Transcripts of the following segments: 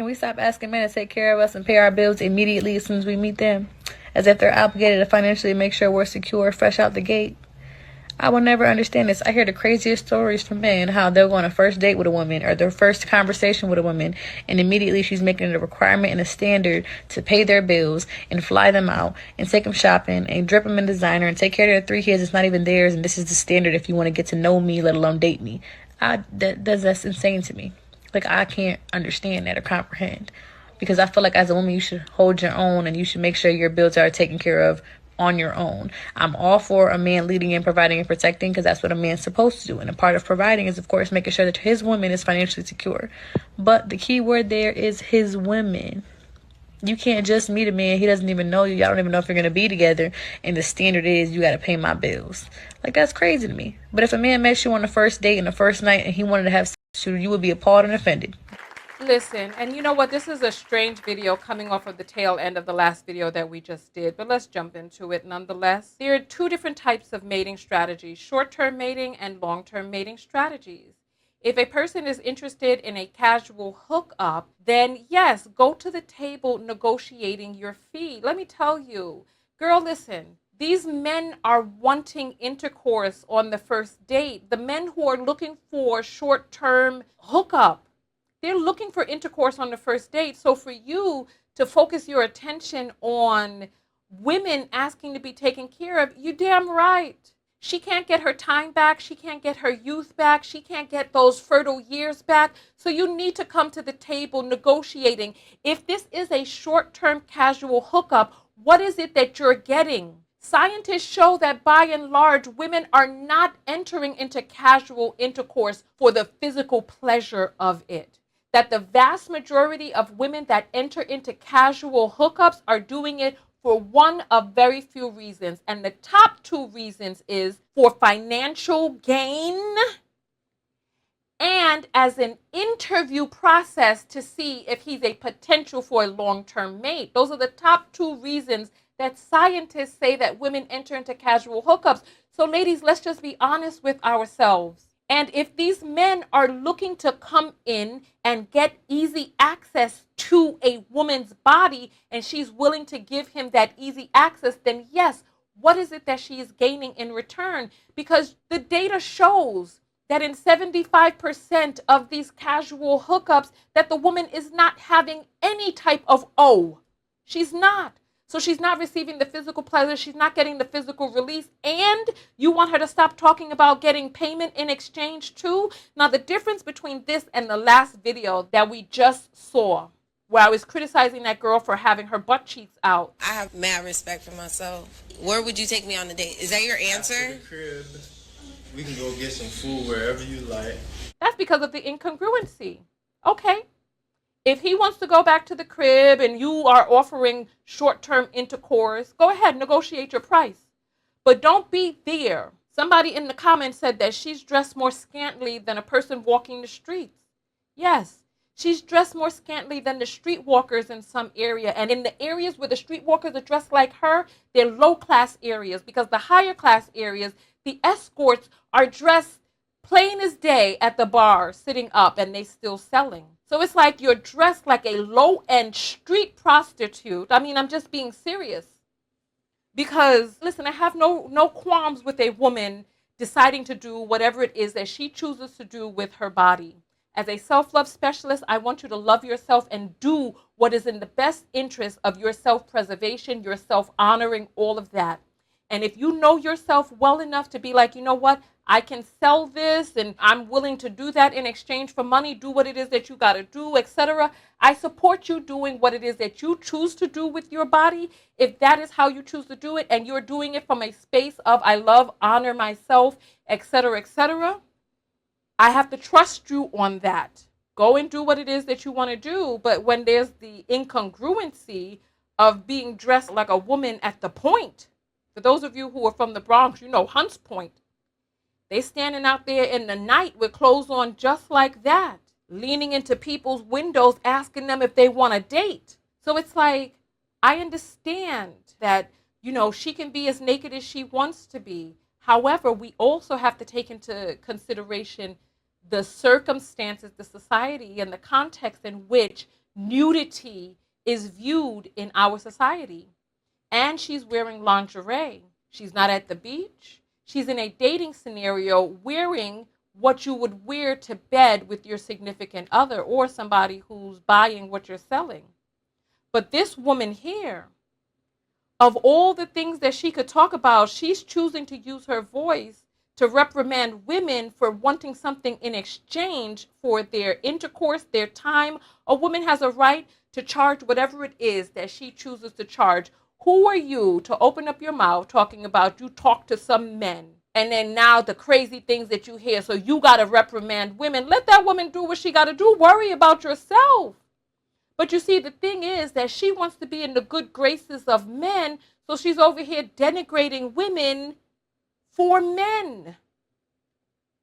Can we stop asking men to take care of us and pay our bills immediately as soon as we meet them? As if they're obligated to financially make sure we're secure fresh out the gate. I will never understand this. I hear the craziest stories from men, how they'll go on a first date with a woman or their first conversation with a woman, and immediately she's making it a requirement and a standard to pay their bills and fly them out and take them shopping and drip them in designer and take care of their 3 kids. It's not even theirs, and this is the standard if you want to get to know me, let alone date me. That's insane to me. Like, I can't understand that or comprehend. Because I feel like as a woman, you should hold your own and you should make sure your bills are taken care of on your own. I'm all for a man leading and providing and protecting because that's what a man's supposed to do. And a part of providing is, of course, making sure that his woman is financially secure. But the key word there is his women. You can't just meet a man. He doesn't even know you. Y'all don't even know if you're going to be together. And the standard is you got to pay my bills. Like, that's crazy to me. But if a man met you on the first date and the first night and he wanted to have sex with you, you would be appalled and offended. Listen, and you know what? This is a strange video coming off of the tail end of the last video that we just did, but let's jump into it nonetheless. There are 2 different types of mating strategies, short-term mating and long-term mating strategies. If a person is interested in a casual hookup, then yes, go to the table negotiating your fee. Let me tell you, girl, listen. These men are wanting intercourse on the first date. The men who are looking for short-term hookup, they're looking for intercourse on the first date. So for you to focus your attention on women asking to be taken care of, you damn right. She can't get her time back. She can't get her youth back. She can't get those fertile years back. So you need to come to the table negotiating. If this is a short-term casual hookup, what is it that you're getting? Scientists show that by and large, women are not entering into casual intercourse for the physical pleasure of it. That the vast majority of women that enter into casual hookups are doing it for one of very few reasons. And the top 2 reasons is for financial gain and as an interview process to see if he's a potential for a long-term mate. Those are the top 2 reasons that scientists say that women enter into casual hookups. So ladies, let's just be honest with ourselves. And if these men are looking to come in and get easy access to a woman's body and she's willing to give him that easy access, then yes, what is it that she is gaining in return? Because the data shows that in 75% of these casual hookups that the woman is not having any type of she's not. So she's not receiving the physical pleasure. She's not getting the physical release. And you want her to stop talking about getting payment in exchange too? Now, the difference between this and the last video that we just saw, where I was criticizing that girl for having her butt cheeks out. I have mad respect for myself. Where would you take me on the date? Is that your answer? After the crib, we can go get some food wherever you like. That's because of the incongruency. Okay. If he wants to go back to the crib and you are offering short-term intercourse, go ahead, negotiate your price. But don't be there. Somebody in the comments said that she's dressed more scantily than a person walking the streets. Yes, she's dressed more scantily than the streetwalkers in some area. And in the areas where the streetwalkers are dressed like her, they're low-class areas, because the higher-class areas, the escorts are dressed plain as day at the bar, sitting up, and they still selling. So it's like you're dressed like a low-end street prostitute. I mean, I'm just being serious. Because, listen, I have no qualms with a woman deciding to do whatever it is that she chooses to do with her body. As a self-love specialist, I want you to love yourself and do what is in the best interest of your self-preservation, your self-honoring, all of that. And if you know yourself well enough to be like, you know what, I can sell this and I'm willing to do that in exchange for money, do what it is that you got to do, etc. I support you doing what it is that you choose to do with your body. If that is how you choose to do it and you're doing it from a space of I love, honor myself, etc., etc., I have to trust you on that. Go and do what it is that you want to do. But when there's the incongruency of being dressed like a woman at the Point, for those of you who are from the Bronx, you know Hunts Point. They standing out there in the night with clothes on just like that, leaning into people's windows, asking them if they want a date. So it's like, I understand that, you know, she can be as naked as she wants to be. However, we also have to take into consideration the circumstances, the society, and the context in which nudity is viewed in our society. And she's wearing lingerie. She's not at the beach. She's in a dating scenario wearing what you would wear to bed with your significant other or somebody who's buying what you're selling. But this woman here, of all the things that she could talk about, she's choosing to use her voice to reprimand women for wanting something in exchange for their intercourse, their time. A woman has a right to charge whatever it is that she chooses to charge. Who are you to open up your mouth talking about you talk to some men and then now the crazy things that you hear, so you got to reprimand women? Let that woman do what she got to do. Worry about yourself. But you see, the thing is that she wants to be in the good graces of men, so she's over here denigrating women for men.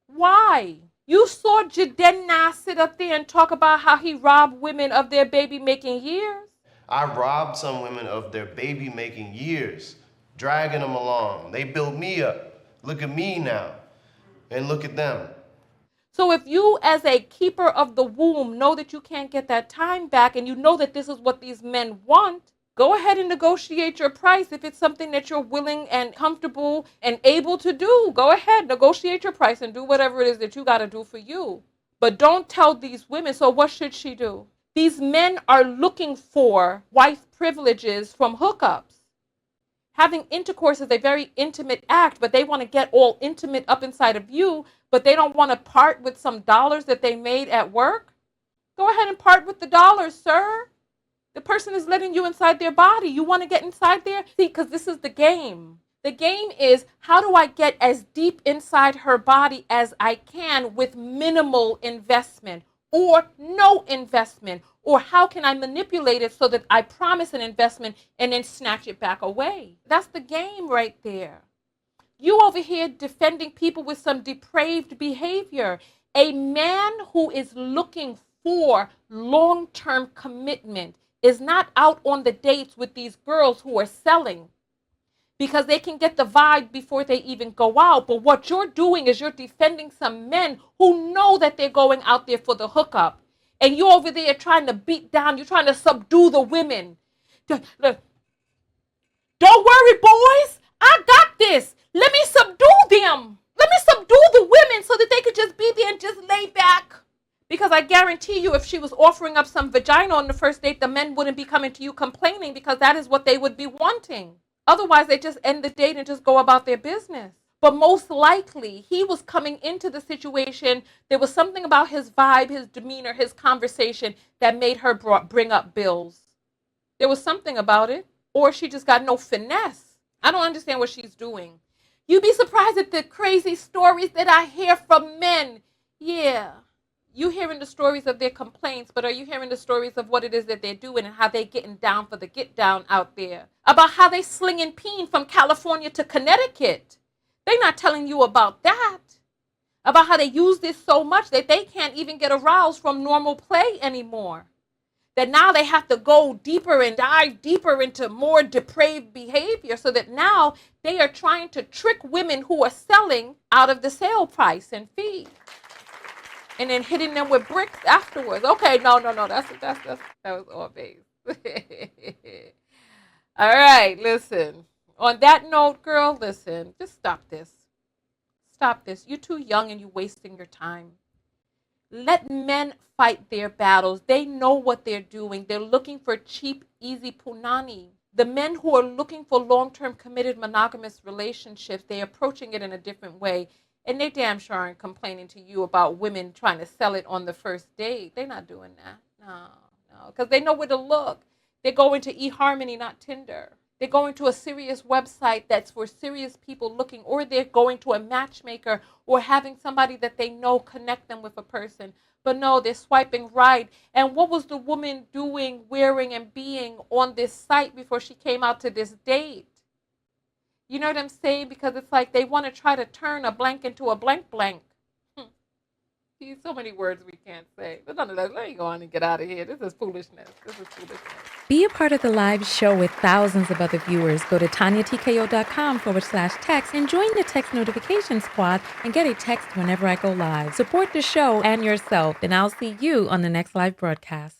Why? You saw Jadenna sit up there and talk about how he robbed women of their baby-making years. I robbed some women of their baby-making years, dragging them along. They built me up. Look at me now, and look at them. So if you, as a keeper of the womb, know that you can't get that time back, and you know that this is what these men want, go ahead and negotiate your price. If it's something that you're willing and comfortable and able to do, go ahead, negotiate your price and do whatever it is that you got to do for you. But don't tell these women. So what should she do? These men are looking for wife privileges from hookups. Having intercourse is a very intimate act, but they want to get all intimate up inside of you, but they don't want to part with some dollars that they made at work. Go ahead and part with the dollars, sir. The person is letting you inside their body. You want to get inside there? See, because this is the game. The game is, how do I get as deep inside her body as I can with minimal investment or no investment? Or how can I manipulate it so that I promise an investment and then snatch it back away? That's the game right there. You over here defending people with some depraved behavior. A man who is looking for long-term commitment is not out on the dates with these girls who are selling because they can get the vibe before they even go out. But what you're doing is you're defending some men who know that they're going out there for the hookup. And you over there trying to beat down, you're trying to subdue the women. Don't worry, boys. I got this. Let me subdue them. Let me subdue the women so that they could just be there and just lay back. Because I guarantee you, if she was offering up some vagina on the first date, the men wouldn't be coming to you complaining because that is what they would be wanting. Otherwise, they just end the date and just go about their business. But most likely, he was coming into the situation. There was something about his vibe, his demeanor, his conversation that made her bring up bills. There was something about it. Or she just got no finesse. I don't understand what she's doing. You'd be surprised at the crazy stories that I hear from men. Yeah, you hearing the stories of their complaints, but are you hearing the stories of what it is that they're doing and how they getting down for the get down out there? About how they slinging peen from California to Connecticut. They're not telling you about that. About how they use this so much that they can't even get aroused from normal play anymore. That now they have to go deeper and dive deeper into more depraved behavior so that now they are trying to trick women who are selling out of the sale price and fee. And then hitting them with bricks afterwards. Okay, no, that was all base. All right, listen. On that note, girl, listen, just stop this. Stop this. You're too young and you're wasting your time. Let men fight their battles. They know what they're doing. They're looking for cheap, easy punani. The men who are looking for long-term committed monogamous relationships, they're approaching it in a different way. And they damn sure aren't complaining to you about women trying to sell it on the first date. They're not doing that. No. Because they know where to look. They're going to eHarmony, not Tinder. They're going to a serious website that's for serious people looking, or they're going to a matchmaker or having somebody that they know connect them with a person. But no, they're swiping right. And what was the woman doing, wearing, and being on this site before she came out to this date? You know what I'm saying? Because it's like they want to try to turn a blank into a blank blank. See, so many words we can't say. But nonetheless, let me go on and get out of here. This is foolishness. Be a part of the live show with thousands of other viewers. Go to TonyaTKO.com/text and join the text notification squad and get a text whenever I go live. Support the show and yourself, and I'll see you on the next live broadcast.